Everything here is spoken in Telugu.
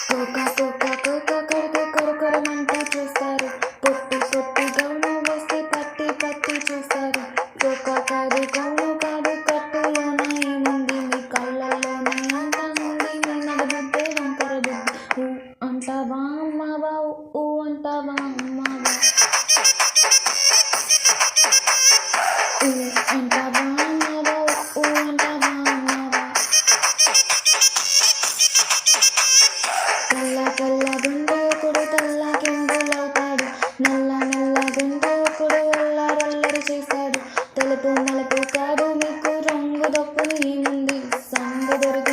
కోకా కోకా కోకా కొరకు కొరకొరమంటూ చూస్తారు. పొట్టి పొట్టి గౌను వస్తే పట్టి పట్టి చూస్తారు. కోకా కాదు గౌను కాదు కట్టులోన ఏముంది, మీ కళ్ళల్లోనే అంత ఉంది, మీ నడబుద్దే వంకర బుద్ధి. ఊ అంటావా అమ్మావా, ఊ అంటావా అమ్మావా, ఊ అంటావా అమ్మావా, ఊ అంటావా అమ్మావా. కళ్ళ కళ్ళ గుండెకుడు తెల్ల కిందులవుతాడు, నల్ల నల్ల గుండెకుడు అల్లరల్లరి చేస్తాడు. తెలుపు నలుపు కాదు మీకు రంగు దప్పుని ఏముంది, సందు దొరికి